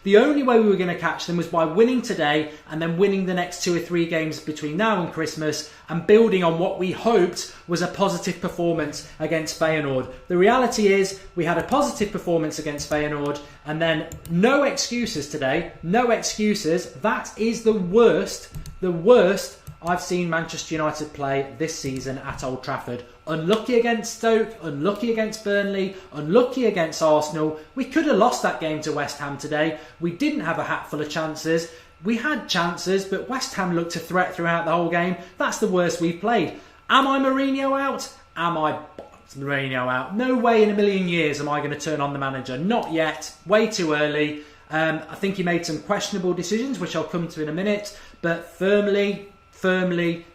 The only way we were going to catch them was by winning today and then winning the next 2 or 3 games between now and Christmas and building on what we hoped was a positive performance against Feyenoord. The reality is we had a positive performance against Feyenoord and then no excuses today. No excuses. That is the worst I've seen Manchester United play this season at Old Trafford. Unlucky against Stoke, unlucky against Burnley, unlucky against Arsenal. We could have lost that game to West Ham today. We didn't have a hatful of chances. We had chances, but West Ham looked a threat throughout the whole game. That's the worst we've played. Am I Mourinho out? Am I Mourinho out? No way in a million years am I going to turn on the manager. Not yet. Way too early. I think he made some questionable decisions, which I'll come to in a minute. But firmly,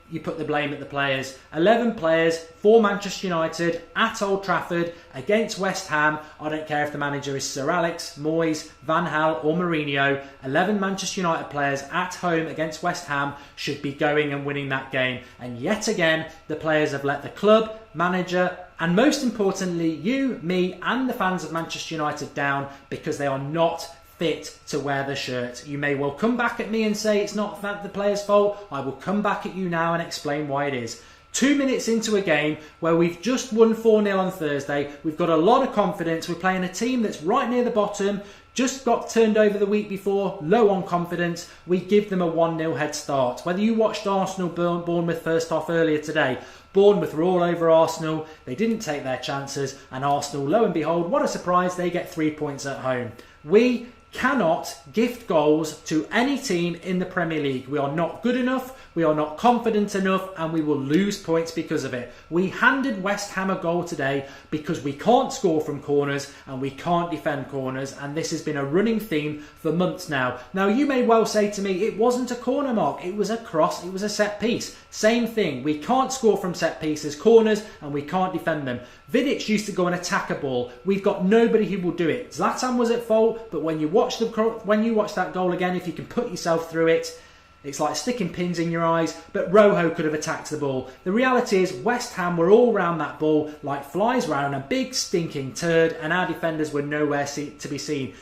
you put the blame at the players. 11 players for Manchester United at Old Trafford against West Ham. I don't care if the manager is Sir Alex, Moyes, Van Gaal or Mourinho. 11 Manchester United players at home against West Ham should be going and winning that game. And yet again, the players have let the club, manager and most importantly, you, me and the fans of Manchester United down because they are not fit to wear the shirt. You may well come back at me and say it's not the player's fault. I will come back at you now and explain why it is. 2 minutes into a game where we've just won 4-0 on Thursday. We've got a lot of confidence. We're playing a team that's right near the bottom. Just got turned over the week before, low on confidence. We give them a 1-0 head start. Whether you watched Arsenal Bournemouth first half earlier today, Bournemouth were all over Arsenal. They didn't take their chances. And Arsenal, lo and behold, what a surprise, they get 3 points at home. We cannot gift goals to any team in the Premier League. We are not good enough, we are not confident enough, and we will lose points because of it. We handed West Ham a goal today because we can't score from corners and we can't defend corners, and this has been a running theme for months now. Now, you may well say to me, it wasn't a corner, Mark, it was a cross, it was a set piece. Same thing, we can't score from set pieces, corners, and we can't defend them. Vidic used to go and attack a ball. We've got nobody who will do it. Zlatan was at fault, but when you watch that goal again, if you can put yourself through it, it's like sticking pins in your eyes, but Rojo could have attacked the ball. The reality is West Ham were all round that ball like flies round a big stinking turd, and our defenders were nowhere to be seen.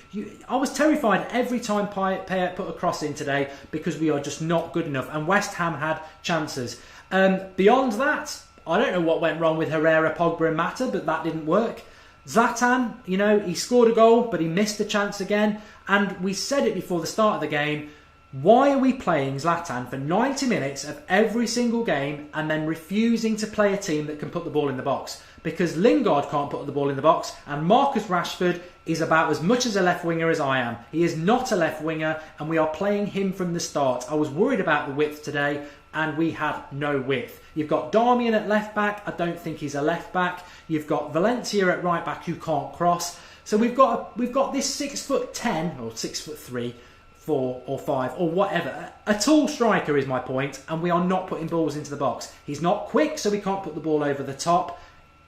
I was terrified every time Payet put a cross in today because we are just not good enough, and West Ham had chances. Beyond that, I don't know what went wrong with Herrera, Pogba and Mata, but that didn't work. Zlatan, he scored a goal, but he missed the chance again. And we said it before the start of the game. Why are we playing Zlatan for 90 minutes of every single game and then refusing to play a team that can put the ball in the box? Because Lingard can't put the ball in the box, and Marcus Rashford is about as much as a left winger as I am. He is not a left winger, and we are playing him from the start. I was worried about the width today, and we had no width. You've got Darmian at left back. I don't think he's a left back. You've got Valencia at right back who can't cross. So we've got this 6'10" or 6'3", 4 or 5 or whatever. A tall striker is my point, and we are not putting balls into the box. He's not quick, so we can't put the ball over the top.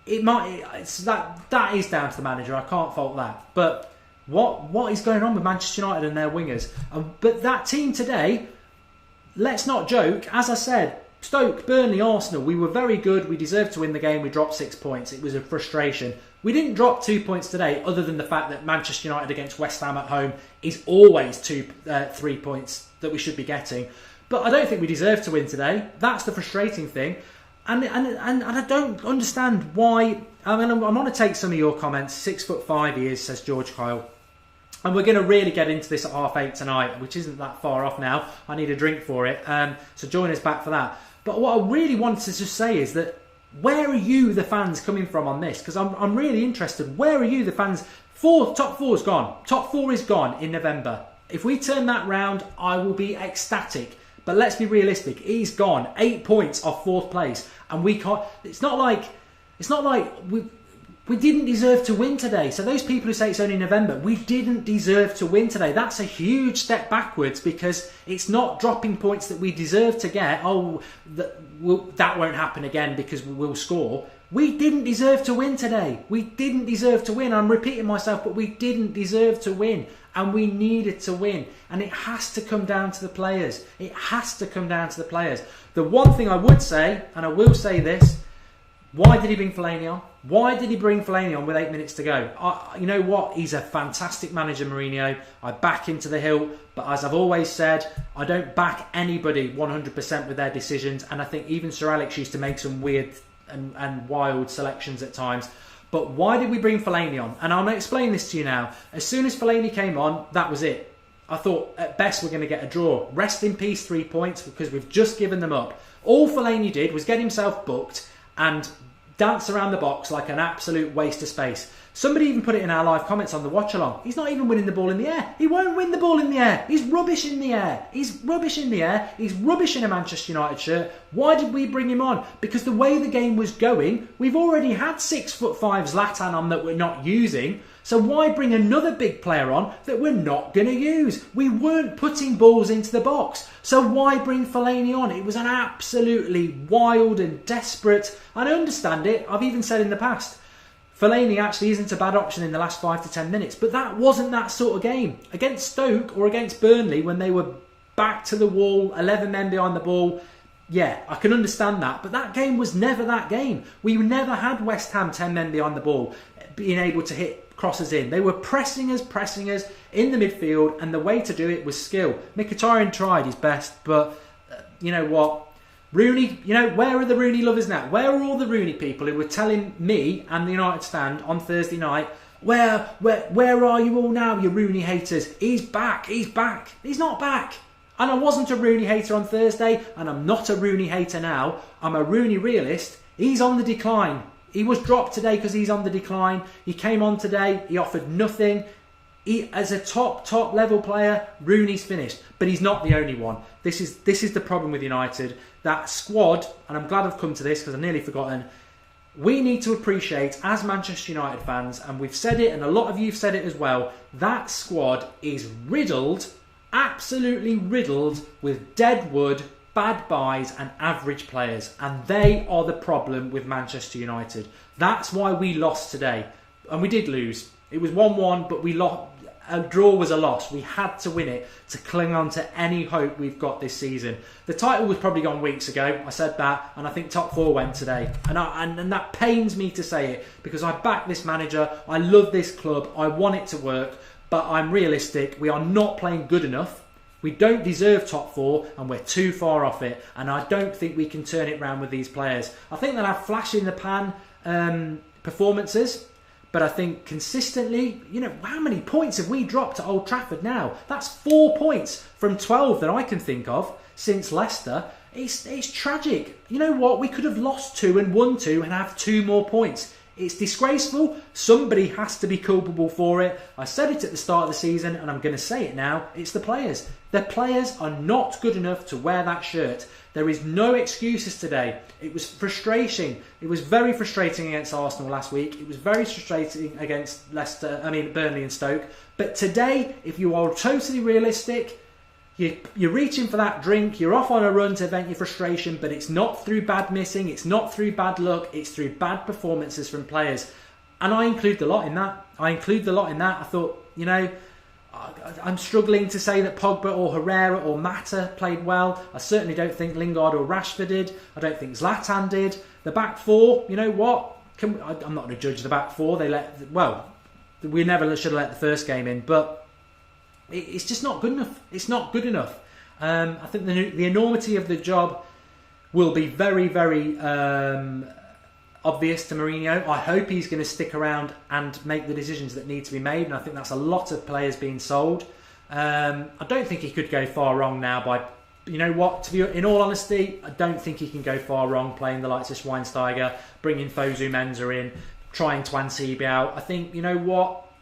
That is down to the manager. I can't fault that. But what is going on with Manchester United and their wingers? But that team today, let's not joke. As I said, Stoke, Burnley, Arsenal, we were very good. We deserved to win the game. We dropped 6 points. It was a frustration. We didn't drop 2 points today, other than the fact that Manchester United against West Ham at home is always 3 points that we should be getting. But I don't think we deserve to win today. That's the frustrating thing. And I don't understand why. I mean, I'm going to take some of your comments. 6'5" he is, says George Kyle. And we're going to really get into this at 8:30 tonight, which isn't that far off now. I need a drink for it. So join us back for that. But what I really wanted to just say is that where are you, the fans, coming from on this? Because I'm really interested. Where are you, the fans? Top four is gone. Top 4 is gone in November. If we turn that round, I will be ecstatic. But let's be realistic. He's gone. 8 points off 4th place, and we can't. It's not like we didn't deserve to win today. So those people who say it's only November, we didn't deserve to win today. That's a huge step backwards, because it's not dropping points that we deserve to get. That won't happen again because we'll score. We didn't deserve to win today. We didn't deserve to win. I'm repeating myself, but we didn't deserve to win. And we needed to win. And it has to come down to the players. It has to come down to the players. The one thing I would say, and I will say this, Why did he bring Fellaini on? Why did he bring Fellaini on with 8 minutes to go? You know what? He's a fantastic manager, Mourinho. I back him to the hilt. But as I've always said, I don't back anybody 100% with their decisions. And I think even Sir Alex used to make some weird and wild selections at times. But why did we bring Fellaini on? And I'm going to explain this to you now. As soon as Fellaini came on, that was it. I thought at best we're going to get a draw. Rest in peace, 3 points, because we've just given them up. All Fellaini did was get himself booked and dance around the box like an absolute waste of space. Somebody even put it in our live comments on the watch along. He's not even winning the ball in the air. He won't win the ball in the air. He's rubbish in the air. He's rubbish in the air. He's rubbish in a Manchester United shirt. Why did we bring him on? Because the way the game was going, we've already had 6'5" Zlatan on that we're not using. So why bring another big player on that we're not going to use? We weren't putting balls into the box. So why bring Fellaini on? It was an absolutely wild and desperate. I understand it. I've even said in the past, Fellaini actually isn't a bad option in the last 5 to 10 minutes. But that wasn't that sort of game. Against Stoke or against Burnley, when they were back to the wall, 11 men behind the ball, yeah, I can understand that. But that game was never that game. We never had West Ham 10 men behind the ball being able to hit crosses in. They were pressing us in the midfield, and the way to do it was skill. Mkhitaryan tried his best, but you know what? Rooney, where are the Rooney lovers now? Where are all the Rooney people who were telling me and the United stand on Thursday night, where are you all now, you Rooney haters? He's back. He's not back. And I wasn't a Rooney hater on Thursday, and I'm not a Rooney hater now. I'm a Rooney realist. He's on the decline. He was dropped today because he's on the decline. He came on today. He offered nothing. As a top level player, Rooney's finished. But he's not the only one. This is the problem with United. That squad, and I'm glad I've come to this because I've nearly forgotten, we need to appreciate, as Manchester United fans, and we've said it and a lot of you have said it as well, that squad is riddled, absolutely riddled with dead wood, bad buys and average players, and they are the problem with Manchester United. That's why we lost today, and we did lose. It was 1-1, but we lost. A draw was a loss. We had to win it to cling on to any hope we've got this season. The title was probably gone weeks ago. I said that, and I think top 4 went today, and that pains me to say it because I back this manager. I love this club. I want it to work, but I'm realistic. We are not playing good enough. We don't deserve top 4 and we're too far off it, and I don't think we can turn it around with these players. I think they'll have flash in the pan performances, but I think consistently, how many points have we dropped at Old Trafford now? That's 4 points from 12 that I can think of since Leicester. It's tragic. You know what? We could have lost 2 and won 2 and have 2 more points. It's disgraceful. Somebody has to be culpable for it. I said it at the start of the season and I'm going to say it now. It's the players. The players are not good enough to wear that shirt. There is no excuses today. It was frustrating. It was very frustrating against Arsenal last week. It was very frustrating against Burnley and Stoke. But today, if you are totally realistic, you're reaching for that drink, you're off on a run to vent your frustration, but it's not through bad missing, it's not through bad luck, it's through bad performances from players. And I include the lot in that. I thought, I'm struggling to say that Pogba or Herrera or Mata played well. I certainly don't think Lingard or Rashford did. I don't think Zlatan did. The back 4, you know what? I'm not going to judge the back 4. We never should have let the first game in, but it's just not good enough. It's not good enough. I think the enormity of the job will be very, very obvious to Mourinho. I hope he's going to stick around and make the decisions that need to be made, and I think that's a lot of players being sold. I don't think he could go far wrong now by, in all honesty, I don't think he can go far wrong playing the likes of Schweinsteiger, bringing Fosu Mensah in, trying Twansibe out. I think,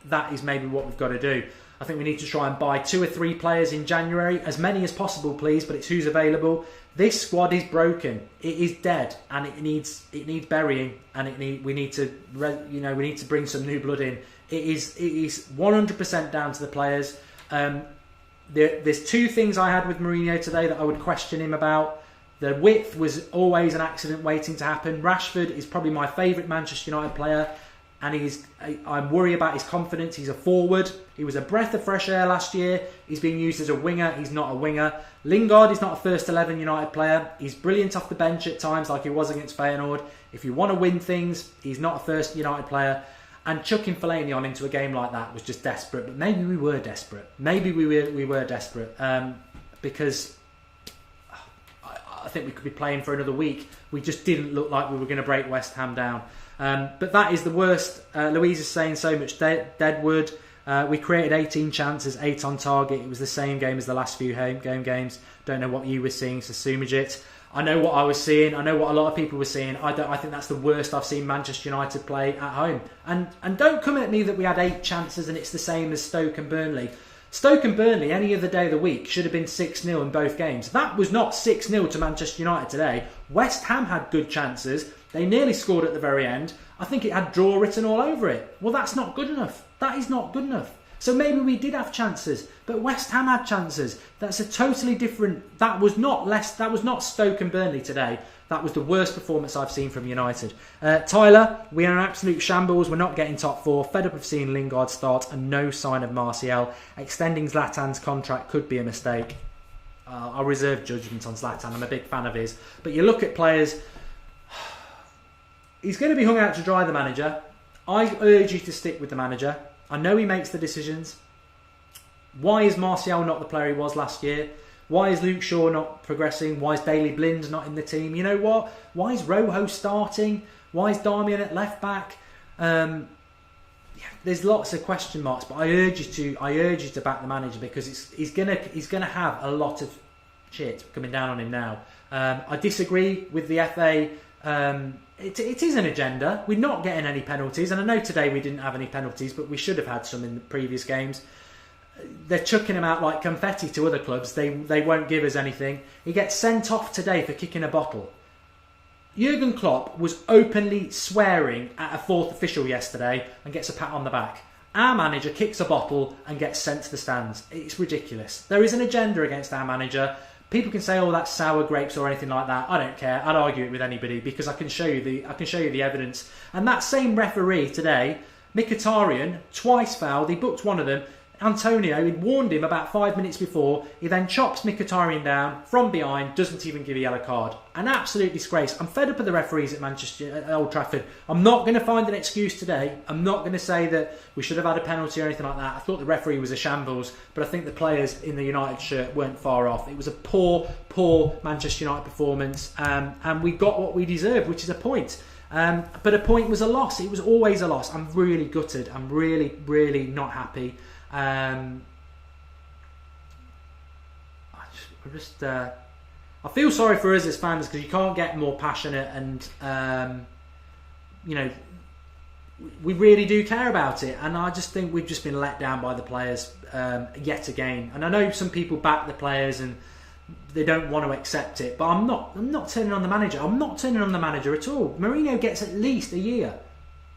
that is maybe what we've got to do. I think we need to try and buy 2 or 3 players in January, as many as possible, please. But it's who's available. This squad is broken. It is dead, and it needs burying. And we need to bring some new blood in. It is 100% down to the players. There's 2 things I had with Mourinho today that I would question him about. The width was always an accident waiting to happen. Rashford is probably my favourite Manchester United player. and I'm worried about his confidence. He's a forward. He was a breath of fresh air last year. He's being used as a winger. He's not a winger. Lingard is not a first 11 United player. He's brilliant off the bench at times, like he was against Feyenoord. If you want to win things, he's not a first United player. And chucking Fellaini on into a game like that was just desperate. But maybe we were desperate. Maybe we were desperate because I think we could be playing for another week. We just didn't look like we were going to break West Ham down. But that is the worst. Louise is saying so much Deadwood. We created 18 chances, 8 on target. It was the same game as the last few home games. Don't know what you were seeing, Sasumajit. I know what I was seeing. I know what a lot of people were seeing. I think that's the worst I've seen Manchester United play at home. And don't come at me that we had 8 chances and it's the same as Stoke and Burnley. Stoke and Burnley, any other day of the week, should have been 6-0 in both games. That was not 6-0 to Manchester United today. West Ham had good chances. They nearly scored at the very end. I think it had draw written all over it. Well, that's not good enough. That is not good enough. So maybe we did have chances, but West Ham had chances. That's a totally different... That was not Stoke and Burnley today. That was the worst performance I've seen from United. Tyler, we are in absolute shambles. We're not getting top 4. Fed up of seeing Lingard start and no sign of Martial. Extending Zlatan's contract could be a mistake. I'll reserve judgment on Zlatan. I'm a big fan of his. But you look at players... He's going to be hung out to dry, the manager. I urge you to stick with the manager. I know he makes the decisions. Why is Martial not the player he was last year? Why is Luke Shaw not progressing? Why is Bailey Blind not in the team? You know what? Why is Rojo starting? Why is Darmian at left back? There's lots of question marks, but I urge you to back the manager because he's gonna have a lot of shit coming down on him now. I disagree with the FA. It is an agenda. We're not getting any penalties, and I know today we didn't have any penalties, but we should have had some in the previous games. They're chucking him out like confetti to other clubs. They won't give us anything. He gets sent off today for kicking a bottle. Jurgen Klopp was openly swearing at a 4th official yesterday and gets a pat on the back. Our manager kicks a bottle and gets sent to the stands. It's ridiculous. There is an agenda against our manager. People can say, "Oh, that's sour grapes" or anything like that. I don't care. I'd argue it with anybody because I can show you the evidence. And that same referee today, Mkhitaryan, twice fouled. He booked one of them. Antonio, he'd warned him about 5 minutes before. He then chops Mkhitaryan down from behind, doesn't even give a yellow card. An absolute disgrace. I'm fed up of the referees at Old Trafford. I'm not going to find an excuse today. I'm not going to say that we should have had a penalty or anything like that. I thought the referee was a shambles, but I think the players in the United shirt weren't far off. It was a poor Manchester United performance, and we got what we deserved, which is a point. But a point was a loss. It was always a loss. I'm really gutted. I'm really not happy. I feel sorry for us as fans because you can't get more passionate, and we really do care about it. And I just think we've just been let down by the players yet again. And I know some people back the players and they don't want to accept it, but I'm not turning on the manager. I'm not turning on the manager at all. Mourinho gets at least a year.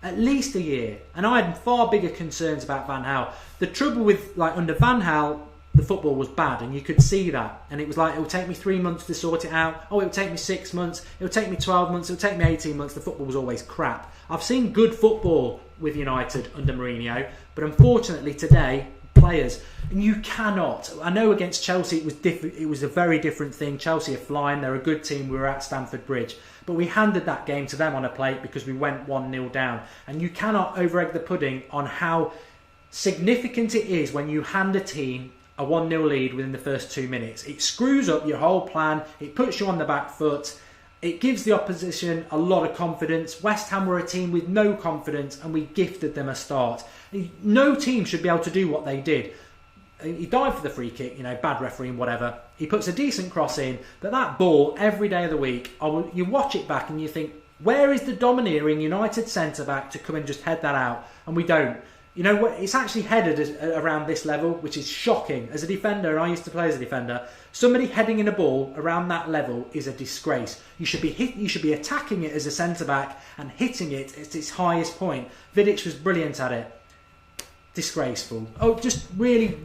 At least a year. And I had far bigger concerns about Van Gaal. The trouble with, under Van Gaal, the football was bad, and you could see that. And it was like, it will take me 3 months to sort it out. Oh, it will take me 6 months. It will take me 12 months. It will take me 18 months. The football was always crap. I've seen good football with United under Mourinho, but unfortunately today, players, and you cannot. I know against Chelsea it was different. It was a very different thing. Chelsea are flying. They're a good team. We were at Stamford Bridge. But we handed that game to them on a plate because we went 1-0 down. And you cannot over-egg the pudding on how significant it is when you hand a team a 1-0 lead within the first 2 minutes. It screws up your whole plan. It puts you on the back foot. It gives the opposition a lot of confidence. West Ham were a team with no confidence, and we gifted them a start. No team should be able to do what they did. He died for the free kick, bad refereeing, whatever. He puts a decent cross in, but that ball, every day of the week, you watch it back and you think, where is the domineering United centre-back to come and just head that out? And we don't. You know what? It's actually headed around this level, which is shocking. As a defender, and I used to play as a defender, somebody heading in a ball around that level is a disgrace. You should be attacking it as a centre-back and hitting it at its highest point. Vidic was brilliant at it. Disgraceful. Oh, just really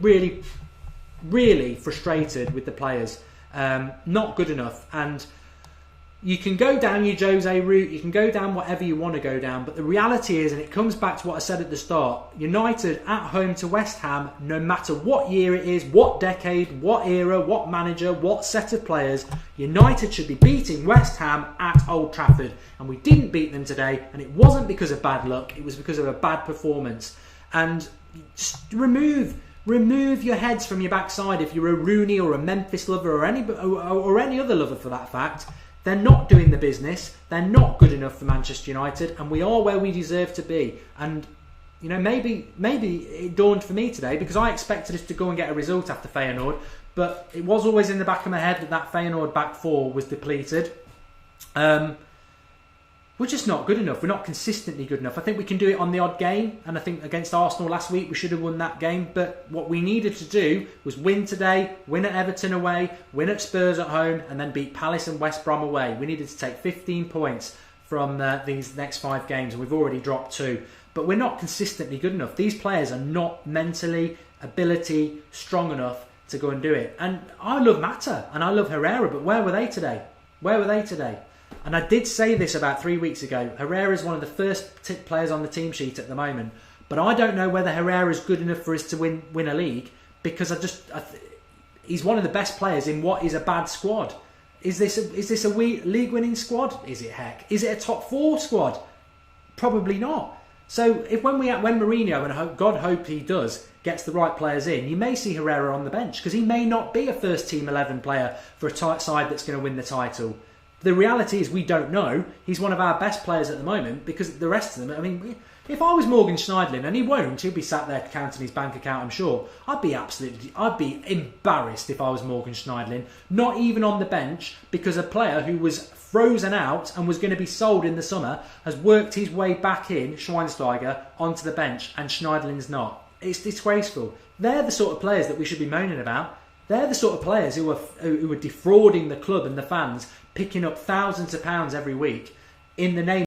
frustrated with the players. Not good enough. And you can go down your Jose route, you can go down whatever you want to go down, but the reality is, and it comes back to what I said at the start, United at home to West Ham, no matter what year it is, what decade, what era, what manager, what set of players, United should be beating West Ham at Old Trafford. And we didn't beat them today, and it wasn't because of bad luck, it was because of a bad performance. And just remove your heads from your backside if you're a Rooney or a Memphis lover or any other lover for that fact. They're not doing the business. They're not good enough for Manchester United, and we are where we deserve to be. And you know, maybe it dawned for me today, because I expected us to go and get a result after Feyenoord, but it was always in the back of my head that Feyenoord back four was depleted. We're just not good enough. We're not consistently good enough. I think we can do it on the odd game, and I think against Arsenal last week we should have won that game, but what we needed to do was win today, win at Everton away, win at Spurs at home, and then beat Palace and West Brom away. We needed to take 15 points from these next 5 games, and we've already dropped 2. But we're not consistently good enough. These players are not mentally, ability, strong enough to go and do it. And I love Mata and I love Herrera, but where were they today? Where were they today? And I did say this about 3 weeks ago. Herrera is one of the first players on the team sheet at the moment. But I don't know whether Herrera is good enough for us to win a league, because he's one of the best players in what is a bad squad. Is this a league-winning squad? Is it heck? Is it a top 4 squad? Probably not. So when Mourinho, and God hope he does, gets the right players in, you may see Herrera on the bench, because he may not be a first team 11 player for a side that's going to win the title. The reality is we don't know. He's one of our best players at the moment, because the rest of them, I mean, if I was Morgan Schneidlin, and he won't, he'll be sat there counting his bank account, I'm sure, I'd be embarrassed if I was Morgan Schneidlin, not even on the bench, because a player who was frozen out and was going to be sold in the summer has worked his way back in, Schweinsteiger, onto the bench, and Schneidlin's not. It's disgraceful. They're the sort of players that we should be moaning about. They're the sort of players who are defrauding the club and the fans, picking up thousands of pounds every week in the name